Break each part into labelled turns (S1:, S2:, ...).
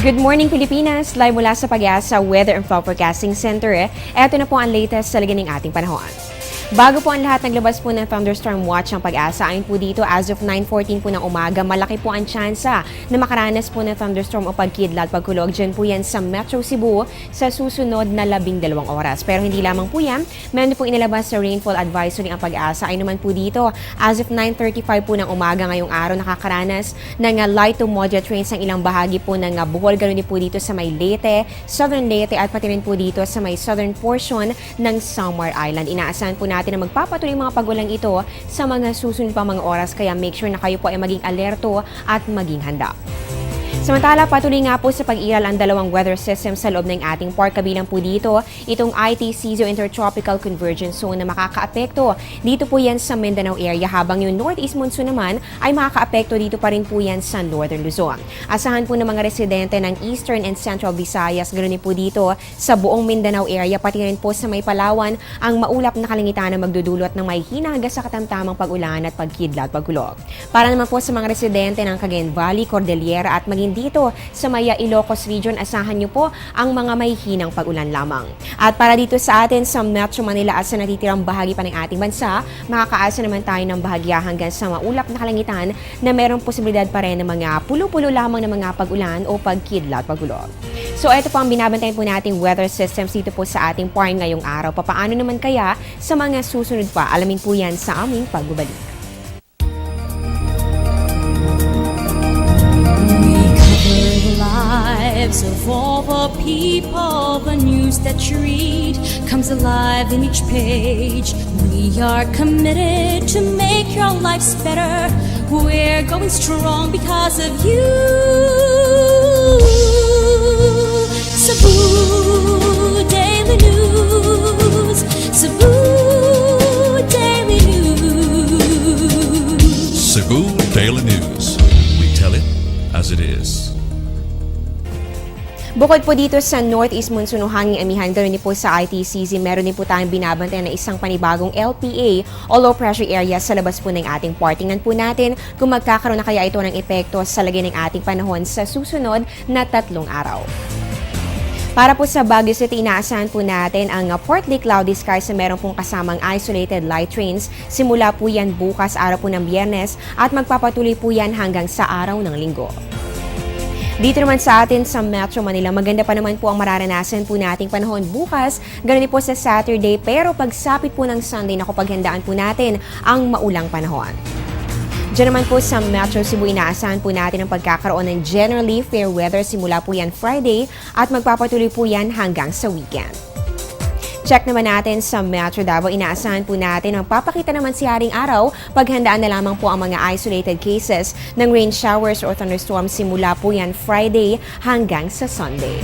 S1: Good morning Pilipinas! Live mula sa Pag-asa Weather and Forecasting Center. Ito na po ang latest sa lagay ng ating panahon. Bago po ang lahat, naglabas po ng thunderstorm watch ang Pag-asa. Ayon po dito, as of 9:14 po ng umaga, malaki po ang tsansa na makaranas po ng thunderstorm o pagkidlat, pagkulog. Diyan po yan sa Metro Cebu sa susunod na 12 oras. Pero hindi lamang po yan, meron po inilabas sa rainfall advisory ang Pag-asa. Ayon naman po dito, as of 9:35 po ng umaga ngayong araw, nakakaranas ng light to moderate rains ang ilang bahagi po ng Bohol. Ganoon din po dito sa may Leyte, Southern Leyte at pati rin po dito sa may southern portion ng Samar Island. Inaasahan po natin na magpapatuloy mga pagulang ito sa mga susunod pa mga oras, kaya make sure na kayo po ay maging alerto at maging handa. Samantala, patuloy nga po sa pag-iral ang dalawang weather system sa loob ng ating park. Kabilang po dito, itong ITCZ o Intertropical Convergence Zone na makakaapekto. Dito po yan sa Mindanao area, habang yung Northeast Monsoon naman ay makakaapekto dito pa rin po yan sa Northern Luzon. Asahan po ng mga residente ng Eastern and Central Visayas, ganoon din po dito sa buong Mindanao area, pati rin po sa may Palawan, ang maulap na kalangitan na magdudulot ng may hinaga sa katamtamang pag-ulan at pagkidlat, pagkulog. Para naman po sa mga residente ng Cagayan Valley, Cordillera at maging dito sa Maya Ilocos Region, asahan niyo po ang mga may hinang pag-ulan lamang. At para dito sa atin sa Metro Manila at sa natitirang bahagi pa ng ating bansa, makakaasa naman tayo ng bahagya hanggang sa maulap na kalangitan na mayroong posibilidad pa rin ng mga pulo-pulo lamang ng mga pag-ulan o pagkidlat, pagkulog. So ito po ang binabantayan po nating weather systems dito po sa ating park ngayong araw. Papaano naman kaya sa mga susunod pa? Alamin po yan sa aming pagbabalik.
S2: Of all the people, the news that you read comes alive in each page. We are committed to make your lives better. We're going strong because of you. Cebu Daily News. Cebu Daily News.
S3: Cebu Daily News. We tell it as it is.
S1: Bukod po dito sa Northeast Monsoon o hanging amihan, ganoon din po sa ITCZ, meron din po tayong binabantayan na isang panibagong LPA o low pressure area sa labas po ng ating park. Tingnan po natin kung magkakaroon na kaya ito ng epekto sa lagay ng ating panahon sa susunod na 3 araw. Para po sa Baguio City, inaasahan po natin ang partly cloudy skies na meron pong kasamang isolated light rains. Simula po yan bukas, araw po ng Biyernes, at magpapatuloy po yan hanggang sa araw ng Linggo. Dito naman sa atin sa Metro Manila, maganda pa naman po ang mararanasan po nating panahon bukas. Ganun din po sa Saturday, pero pagsapit po ng Sunday, nakapaghandaan po natin ang maulang panahon. Diyan naman po sa Metro Cebu, inaasahan po natin ang pagkakaroon ng generally fair weather simula po yan Friday at magpapatuloy po yan hanggang sa weekend. Check naman natin sa Metro Davao, inaasahan po natin ang papakita naman si Haring Araw, paghandaan na lamang po ang mga isolated cases ng rain showers or thunderstorms simula po yan Friday hanggang sa Sunday.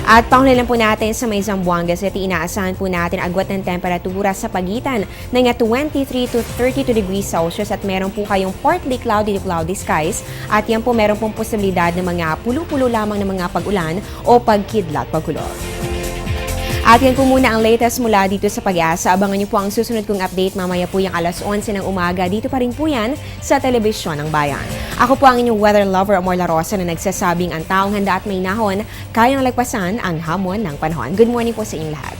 S1: At panghuli lang po natin sa may Zamboanga City, inaasahan po natin agwat ng temperatura sa pagitan ng 23 to 32 degrees Celsius at meron po kayong partly cloudy to cloudy skies at yan po meron pong posibilidad ng mga pulo-pulo lamang ng mga pag-ulan o pagkidlat, pagkulog. At yan po muna ang latest mula dito sa Pag-asa. Abangan niyo po ang susunod kong update mamaya po yung alas 11 ng umaga. Dito pa rin po yan sa Telebisyon ng Bayan. Ako po ang inyong weather lover, Amor La Rosa, na nagsasabing ang taong handa at may nahon, kayang lagpasan ang hamon ng panahon. Good morning po sa inyong lahat.